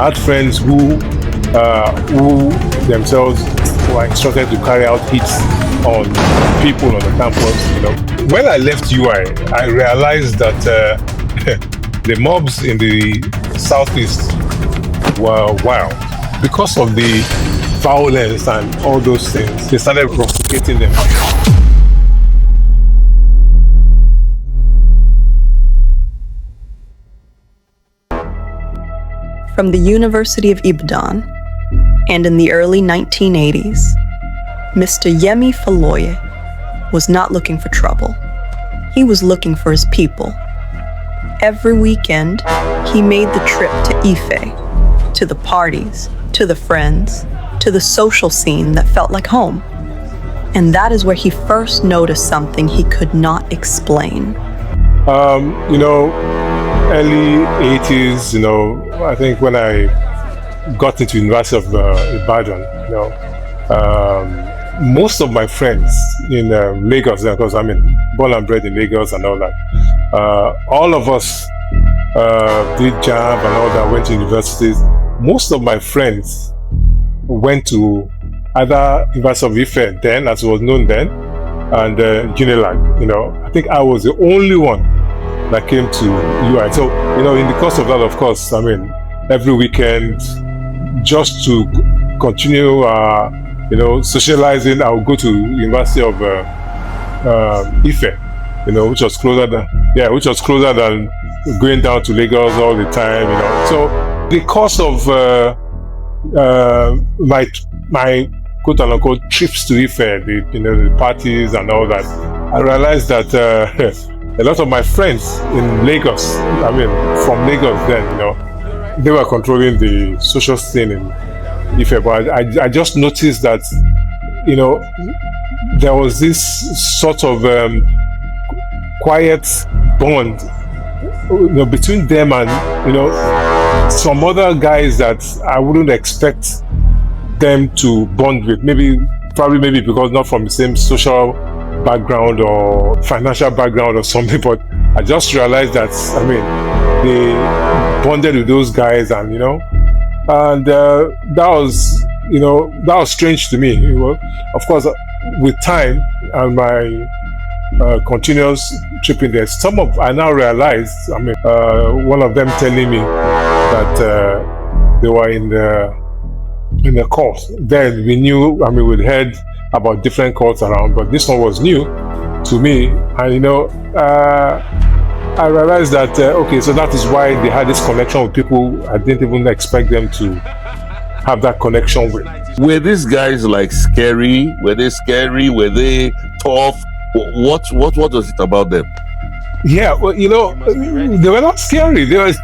I had friends who themselves were instructed to carry out hits on people on the campus. When I left UI, I realized that the mobs in the southeast were wild because of the violence and all those things. They started provocating them. From the University of Ibadan, and in the early 1980s, Mr. Yemi Faloye was not looking for trouble. He was looking for his people. Every weekend, he made the trip to Ife, to the parties, to the friends, to the social scene that felt like home. And that is where he first noticed something he could not explain. Early 80s, I think when I got into University of Ibadan, most of my friends in Lagos, because I'm born and bred in Lagos and all that, all of us did JAMB and all that, went to universities. Most of my friends went to either University of Ife then, as it was known then, and Unilag. I think I was the only one that came to UI. So, in the course of that, of course, every weekend, just to continue, socializing, I would go to University of Ife, which was closer than going down to Lagos all the time, So, the course of my quote unquote trips to Ife, the parties and all that, I realized that a lot of my friends in Lagos, from Lagos then, they were controlling the social scene in Ife. But I just noticed that, there was this sort of quiet bond, between them and, some other guys that I wouldn't expect them to bond with. Probably because not from the same social background or financial background or something, but I just realized that they bonded with those guys, and that was strange to me. Of course, with time and my continuous trip in there, I now realized, one of them telling me that they were in the course. Then we knew, we'd heard about different cults around, but this one was new to me. And I realized that so that is why they had this connection with people I didn't even expect them to have that connection with. Were these guys scary? Were they scary? Were they tough? What was it about them? Yeah, well, they were not scary. They were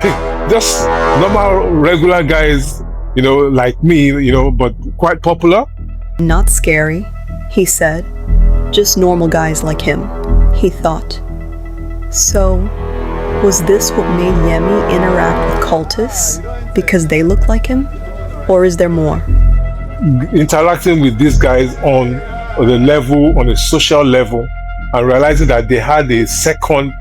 just normal, regular guys, like me, but quite popular. Not scary, he said. Just normal guys like him, he thought. So, was this what made Yemi interact with cultists? Because they look like him? Or is there more? Interacting with these guys on a social level, and realizing that they had a second,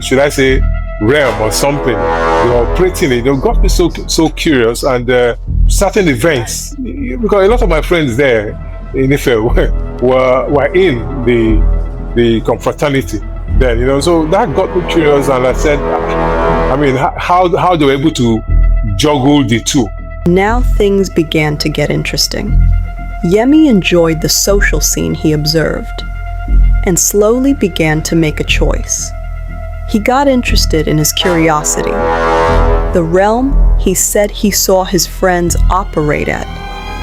should I say, realm or something. They were operating it. It got me so curious, and certain events, because a lot of my friends there in Ife were in the confraternity then, so that got me curious, and I said, how they were able to juggle the two. Now things began to get interesting. Yemi enjoyed the social scene he observed, and slowly began to make a choice. He got interested in his curiosity, the realm he said he saw his friends operate at,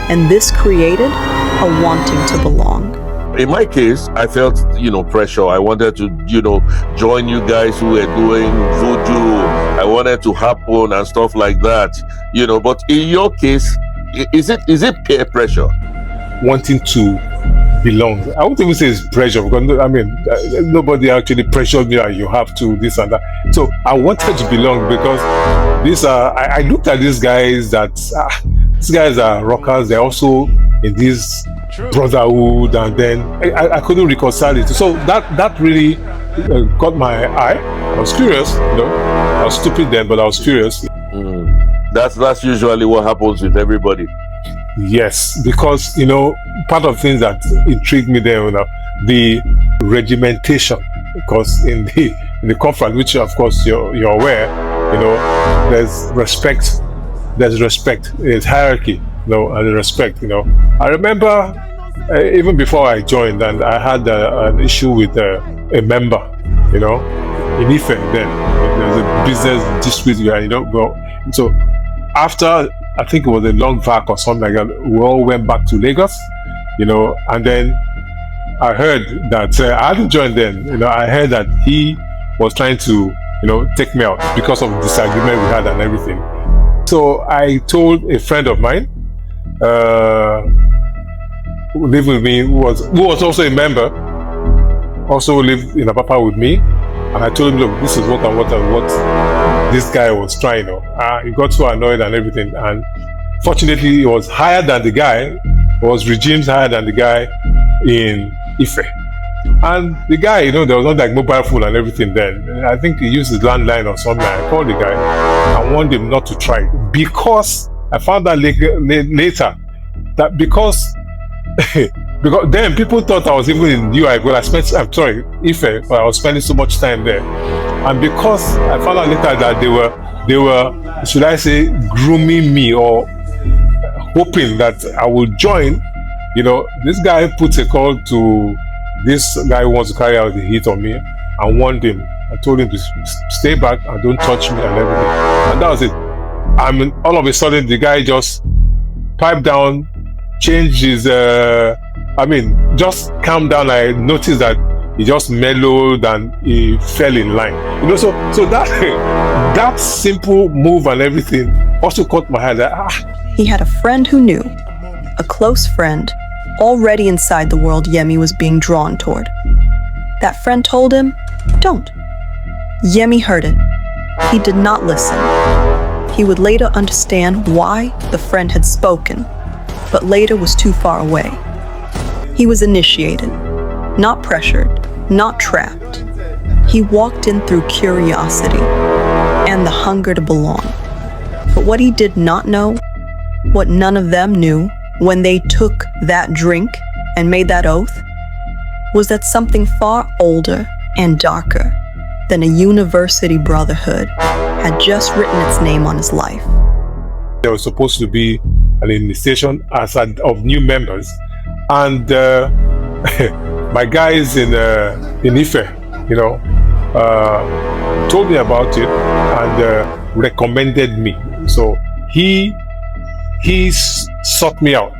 and this created a wanting to belong. In my case, I felt, pressure. I wanted to, join you guys who were doing voodoo. I wanted to happen and stuff like that, But in your case, is it peer pressure? Wanting to belong. I won't even say it's pressure, because nobody actually pressured me that you have to this and that. So I wanted to belong, because I looked at these guys these guys are rockers. They're also in this brotherhood, and then I couldn't reconcile it. So that really caught my eye. I was curious, I was stupid then, but I was curious. That's usually what happens with everybody. Yes, because part of things that intrigued me there, the regimentation. Because in the conference, which of course you're aware, there's respect. There's respect. There's hierarchy, and respect. I remember even before I joined, and I had an issue with a member, in Ife. Then there's a business dispute, so after I think it was a long vac or something like that, we all went back to Lagos, and then I heard that I hadn't joined then. I heard that he was trying to, take me out because of the disagreement we had and everything. So I told a friend of mine who lived with me, who was also a member, also lived in Apapa with me, and I told him, look, this is what this guy was trying. He got so annoyed and everything, and fortunately, he was higher than the guy. Was regimes higher than the guy in Ife. And the guy, there was not like mobile phone and everything then. I think he used his landline or something. I called the guy and warned him not to try it, because I found out later that because then people thought I was even in UI. Well, Ife, but I was spending so much time there. And because I found out later that they were, should I say, grooming me or hoping that I would join, this guy puts a call to this guy who wants to carry out the hit on me and warned him. I told him to stay back and don't touch me and everything. And that was it. I mean, all of a sudden, the guy just piped down, changed his, just calmed down. I noticed that he just mellowed and he fell in line. So that simple move and everything also caught my eye. He had a friend who knew, a close friend, already inside the world Yemi was being drawn toward. That friend told him, don't. Yemi heard it. He did not listen. He would later understand why the friend had spoken, but later was too far away. He was initiated, not pressured, not trapped. He walked in through curiosity and the hunger to belong. But what he did not know, what none of them knew when they took that drink and made that oath, was that something far older and darker than a university brotherhood had just written its name on his life. There was supposed to be an initiation of new members, and my guys in Ife, told me about it and recommended me. So he sought me out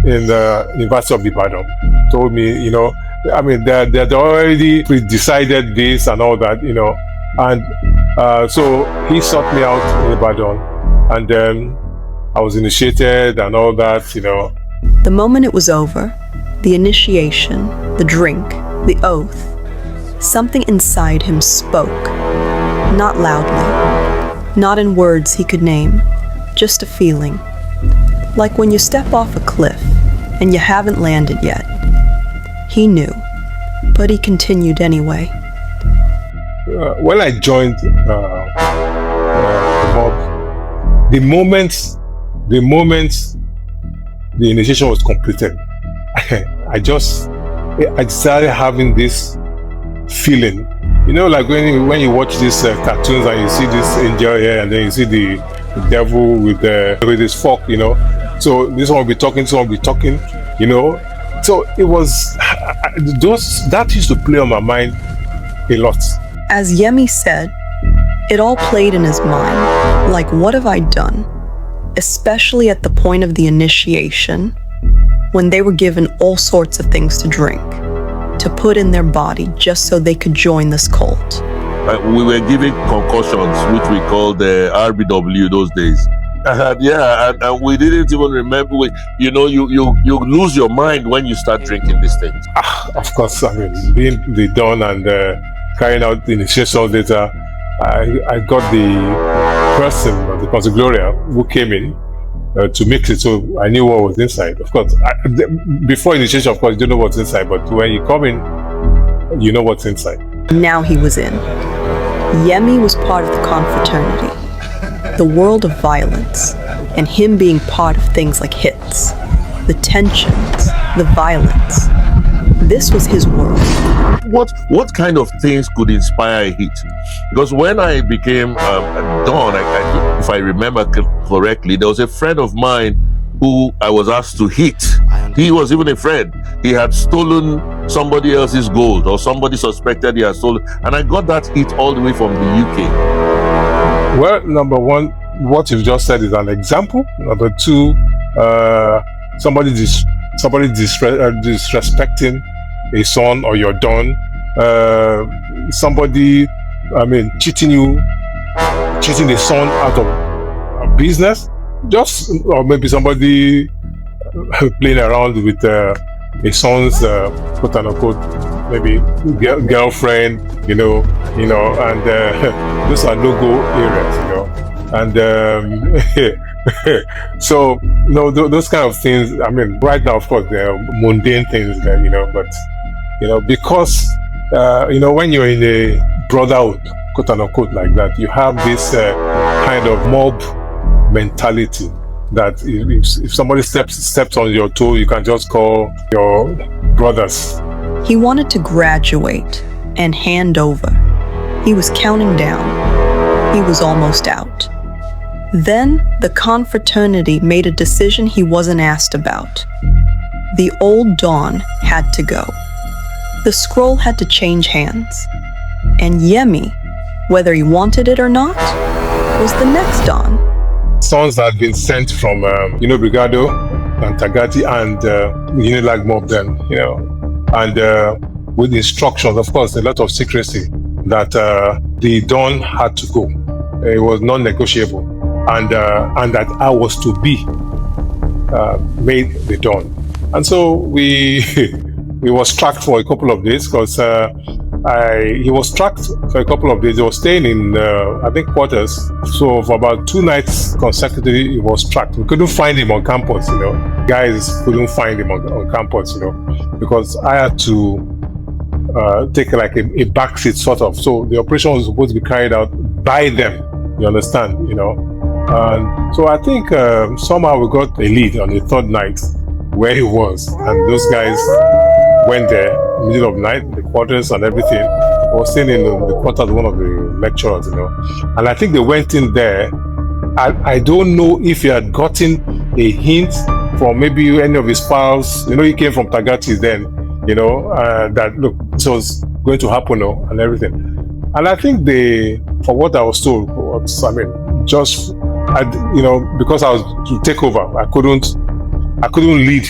in the University of Ibadan. Told me, they had already decided this and all that, and so he sought me out in Ibadan, and then I was initiated and all that, The moment it was over, the initiation, the drink, the oath, something inside him spoke, not loudly, not in words he could name, just a feeling. Like when you step off a cliff and you haven't landed yet. He knew, but he continued anyway. When I joined the mob, the moment the initiation was completed, I started having this feeling, like when you watch these cartoons and you see this angel here and then you see the devil with his fork, so this one will be talking, someone will be talking, so it was that used to play on my mind a lot. As Yemi said, it all played in his mind, like, what have I done? Especially at the point of the initiation, when they were given all sorts of things to drink, to put in their body just so they could join this cult. We were giving concussions, which we called the RBW those days. And we didn't even remember. You lose your mind when you start drinking these things. Of course, being the Don and carrying out the initiation later, I got the person, the Pastor Gloria, who came in to mix it, so I knew what was inside. Of course, before initiation, of course, you don't know what's inside, but when you come in, you know what's inside. Now he was in. Yemi was part of the confraternity. The world of violence, and him being part of things like hits, the tensions, the violence. This was his world. What kind of things could inspire a hit? Because when I became Don, if I remember correctly, there was a friend of mine who I was asked to hit. He was even a friend. He had stolen somebody else's gold, or somebody suspected he had stolen, and I got that hit all the way from the UK. Well, number one, what you've just said is an example. Number two, somebody disrespecting a son or your don, somebody, cheating the son out of a business, or maybe somebody playing around with a son's quote unquote maybe girlfriend, and those are no-go areas, and so those kind of things. Right now, of course, there are mundane things there, but because when you're in a brotherhood, quote unquote, like that, you have this kind of mob mentality that if somebody steps on your toe, you can just call your brothers. He wanted to graduate and hand over. He was counting down. He was almost out. Then the confraternity made a decision he wasn't asked about. The old Don had to go. The scroll had to change hands. And Yemi, whether he wanted it or not, was the next Don. Sons had been sent from, Brigado and Tagati and Unilag mob then, and with instructions, of course, a lot of secrecy, that the Don had to go. It was non-negotiable, and that I was to be made the Don. And so we was tracked for a couple of days, because he was tracked for a couple of days. He was staying in, quarters. So for about 2 nights consecutively, he was tracked. We couldn't find him on campus, Guys couldn't find him on campus, because I had to take like a backseat sort of. So the operation was supposed to be carried out by them, you understand, And so I think somehow we got a lead on the 3rd night where he was. And those guys went there middle of night, the quarters and everything. I was staying in the quarters of one of the lecturers, and I think they went in there. I don't know if he had gotten a hint from maybe any of his pals. He came from Tagati then, that look, this was going to happen, and everything. And I think for what I was told, because I was to take over, I couldn't lead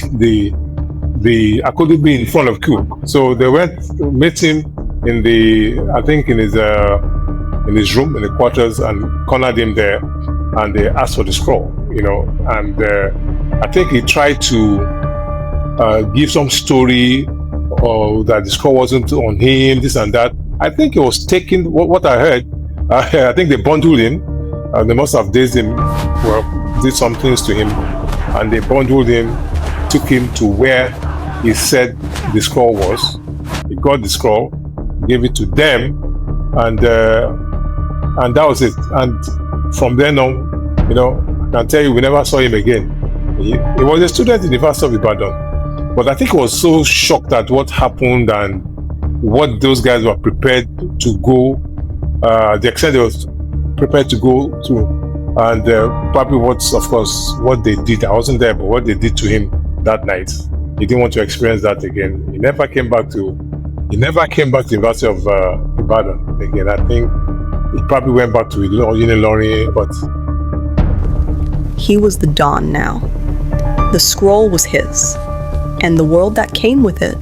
I couldn't be in front of queue. So they went to meet him in his room, in the quarters, and cornered him there, and they asked for the scroll, and I think he tried to give some story, or that the scroll wasn't on him, this and that. I think he was taking, what I heard, I think they bundled him, they must have did some things to him, and they bundled him, took him to where he said the scroll was. He got the scroll, gave it to them, and that was it. And from then on, I can tell you, we never saw him again. He was a student in the University of Ibadan, but I think he was so shocked at what happened and what those guys were prepared to go, the extent they was prepared to go through, and probably what they did. I wasn't there, but what they did to him that night. He didn't want to experience that again. He never came back to the University of Ibadan again. I think he probably went back to Unilorin, but he was the Don now. The scroll was his, and the world that came with it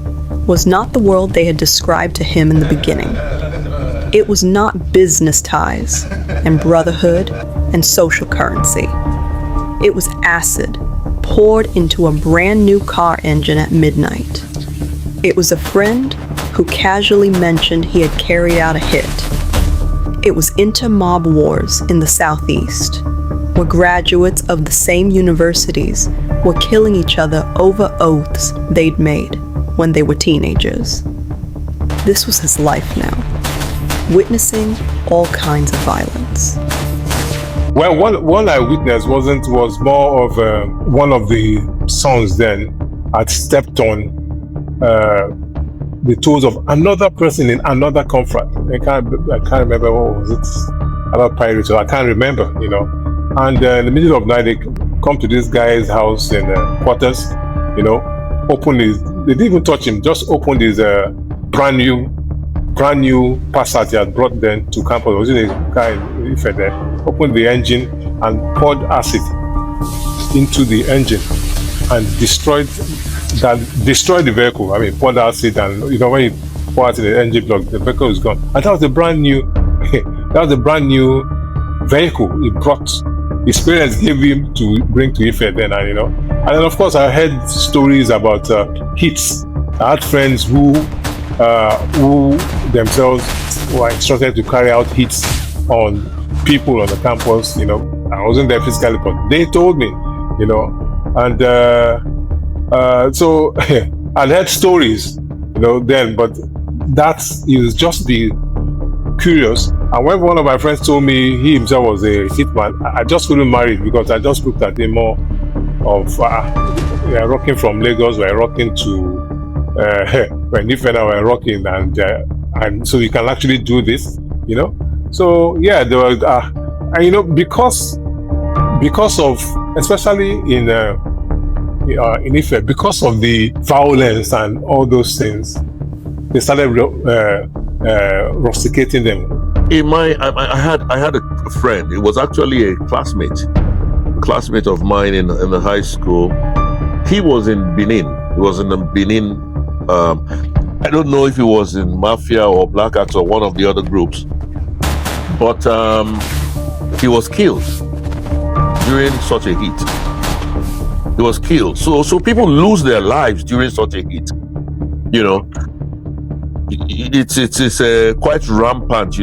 was not the world they had described to him in the beginning. It was not business ties and brotherhood and social currency. It was acid poured into a brand new car engine at midnight. It was a friend who casually mentioned he had carried out a hit. It was inter-mob wars in the Southeast, where graduates of the same universities were killing each other over oaths they'd made when they were teenagers. This was his life now, witnessing all kinds of violence. Well, one I witnessed was more of one of the sons then had stepped on the toes of another person in another conference. I can't remember what was it about pirates. So I can't remember, And in the middle of the night, they come to this guy's house in quarters, open his. They didn't even touch him. Just opened his brand new Passat he had brought them to campus. It was in a car in Ife there. Opened the engine and poured acid into the engine and destroyed the vehicle. I mean, poured acid, and when you pour acid in the engine block, the vehicle is gone. And that was a brand new vehicle he brought. His parents gave him to bring to Ife then, and then of course I heard stories about hits. I had friends who themselves were instructed to carry out hits on people on the campus. I wasn't there physically, but they told me, and so I'd heard stories, then, but that is just be curious. And when one of my friends told me he himself was a hitman, I just couldn't marry it, because I just looked at him more of we are rocking from Lagos, we are rocking to when if and I were rocking, and so you can actually do this, So yeah, there were, and because of, especially in Ife, because of the violence and all those things, they started rusticating them. I had a friend. It was actually a classmate of mine in the high school. He was in Benin. He was in the Benin. I don't know if he was in Mafia or Black Axe or one of the other groups, but he was killed during such a heat. He was killed. So people lose their lives during such a heat. It's quite rampant.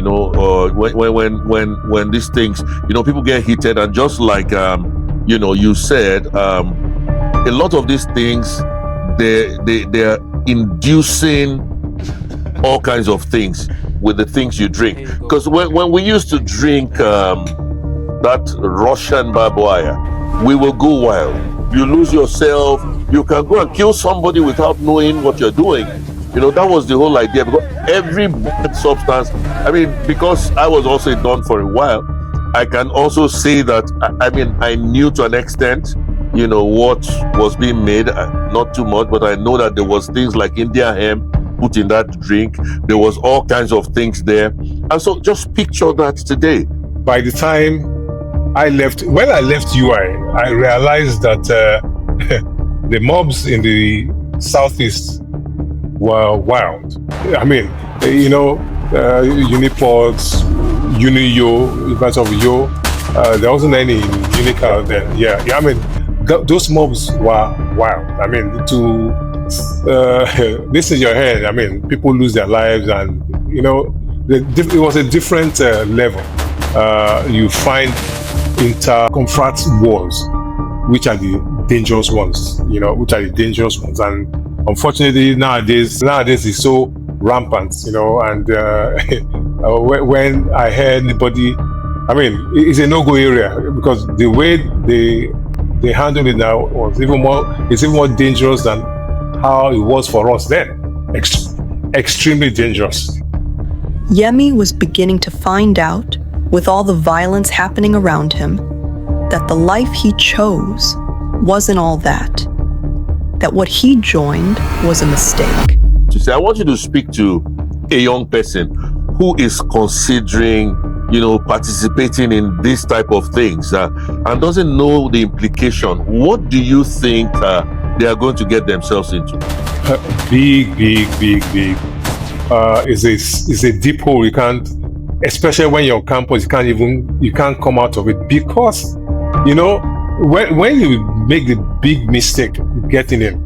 When these things, people get heated, and just like you said, a lot of these things, they're inducing all kinds of things with the things you drink. Because when we used to drink that Russian barbed wire, we will go wild. You lose yourself. You can go and kill somebody without knowing what you're doing. That was the whole idea. Because every bad substance, because I was also done for a while, I can also say that, I knew to an extent, what was being made, not too much, but I know that there was things like India hemp put in that drink. There was all kinds of things there. And so just picture that today. By the time when I left UI, I realized that the mobs in the southeast were wild. Unipods, Uni-Yo, University of Yo, there wasn't any Unical then. Those mobs were wild. This is your head. People lose their lives, and it was a different level. You find inter-confrat wars, which are the dangerous ones. And unfortunately, nowadays it's so rampant. And when I hear anybody, it's a no-go area, because the way they handle it now it's even more dangerous than how it was for us then. Extremely dangerous. Yemi was beginning to find out, with all the violence happening around him, that the life he chose wasn't all that. That what he joined was a mistake. To say, I want you to speak to a young person who is considering, participating in this type of things and doesn't know the implication. What do you think they are going to get themselves into? Big. It's a deep hole. You can't, especially when you're on campus, you can't come out of it, because when you make the big mistake getting in,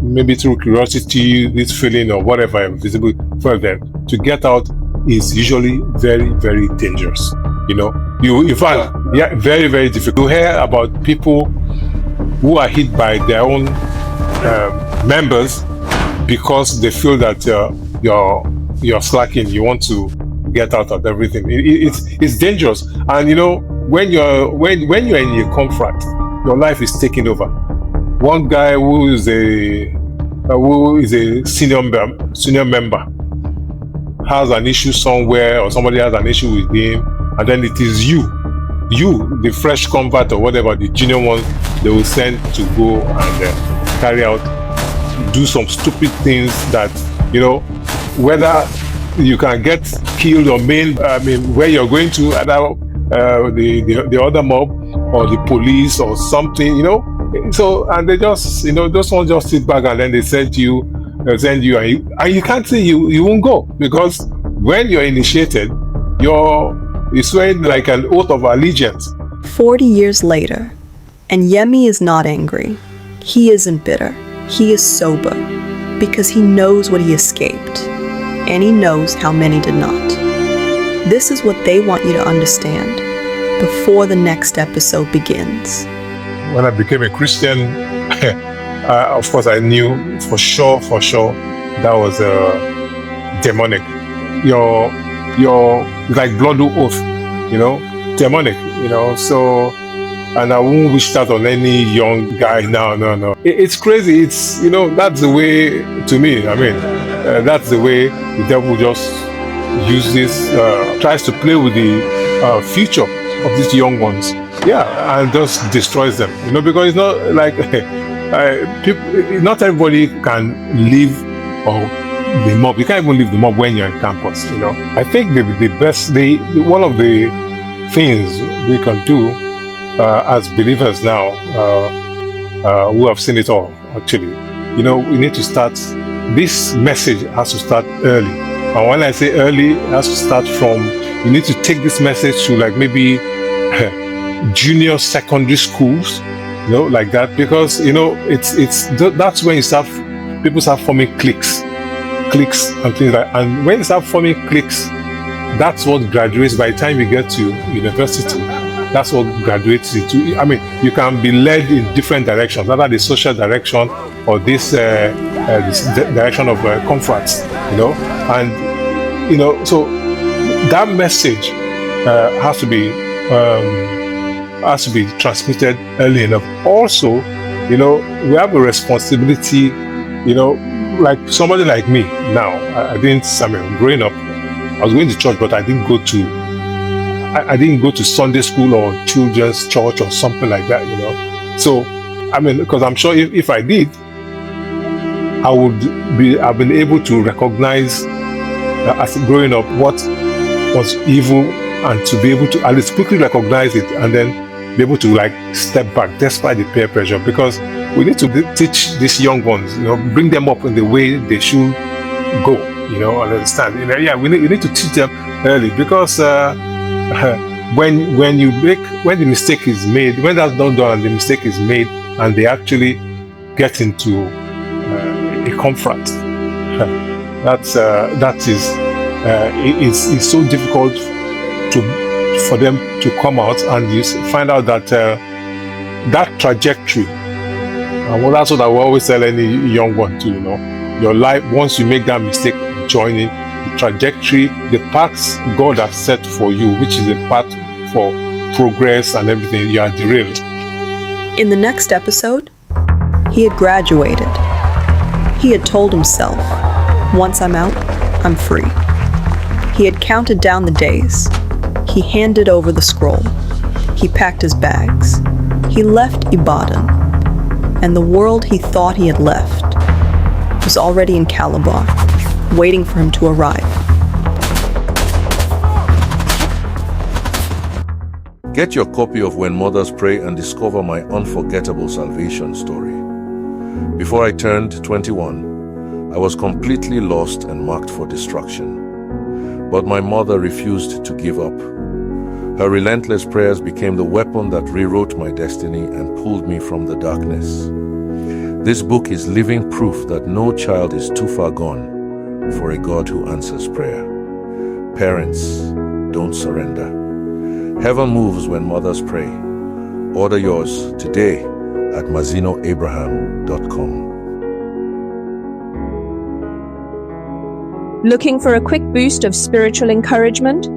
maybe through curiosity, this feeling or whatever visible for them, to get out is usually very, very dangerous. In fact, very, very difficult. You hear about people who are hit by their own members because they feel that you're slacking. You want to get out of everything. It's dangerous, and when you're in a conflict, your life is taking over. One guy who is a senior member has an issue somewhere, or somebody has an issue with him, and then it is you, the fresh convert or whatever, the junior one, they will send to go and carry out, do some stupid things that, whether you can get killed or maimed, where you're going to, either the other mob or the police or something, So, and they just, those ones just sit back and then they send you, and you can't say you won't go, because when you're initiated, you're swearing like an oath of allegiance. 40 years later, and Yemi is not angry. He isn't bitter. He is sober, because he knows what he escaped, and he knows how many did not. This is what they want you to understand before the next episode begins. When I became a Christian, of course, I knew for sure that was demonic. Your like blood oath, demonic, So, and I won't wish that on any young guy now. No. It's crazy. It's that's the way to me. That's the way the devil just uses, tries to play with the future of these young ones. Yeah, and just destroys them. Because it's not like people. Not everybody can live or the mob. You can't even leave the mob when you're on campus. I think one of the things we can do as believers now, who have seen it all, actually, we need to start. This message has to start early, and when I say early, it has to start from. You need to take this message to like maybe junior secondary schools, like that, because that's when people start forming cliques and things like. And when you start forming cliques, that's what graduates. By the time you get to university, that's what graduates into. You can be led in different directions, either the social direction or this direction of comforts, and so that message has to be transmitted early enough. Also, we have a responsibility, like somebody like me now. Growing up, I was going to church, but I didn't go to Sunday school or children's church or something like that, So, because I'm sure if I did, I've been able to recognize as growing up what was evil, and to be able to at least quickly recognize it and then be able to like step back despite the peer pressure, because we need to teach these young ones, bring them up in the way they should go, and understand. We need to teach them early, because when the mistake is made, when that's not done and the mistake is made, and they actually get into a conflict, it's so difficult for them to come out, and you find out that that trajectory, and that's what I will always tell any young one to, your life, once you make that mistake, joining the trajectory, the paths God has set for you, which is a path for progress and everything, you are derailed. In the next episode, he had graduated. He had told himself, once I'm out, I'm free. He had counted down the days. He handed over the scroll. He packed his bags. He left Ibadan. And the world he thought he had left was already in Calabar, waiting for him to arrive. Get your copy of When Mothers Pray and discover my unforgettable salvation story. Before I turned 21, I was completely lost and marked for destruction. But my mother refused to give up. Her relentless prayers became the weapon that rewrote my destiny and pulled me from the darkness. This book is living proof that no child is too far gone for a God who answers prayer. Parents, don't surrender. Heaven moves when mothers pray. Order yours today at mazinoabraham.com. Looking for a quick boost of spiritual encouragement?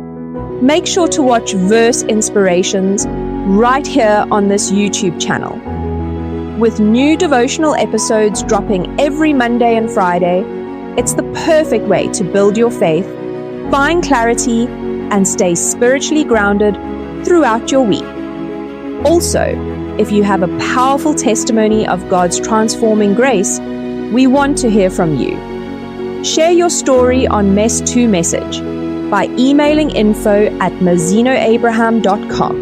make sure to watch Verse Inspirations right here on this YouTube channel. With new devotional episodes dropping every Monday and Friday, it's the perfect way to build your faith, find clarity, and stay spiritually grounded throughout your week. Also, if you have a powerful testimony of God's transforming grace, we want to hear from you. Share your story on Mess2 Message by emailing info@mazinoabraham.com.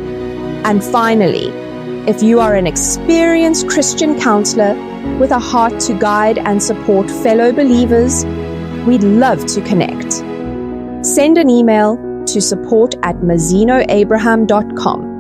And finally, if you are an experienced Christian counselor with a heart to guide and support fellow believers, we'd love to connect. Send an email to support@mazinoabraham.com.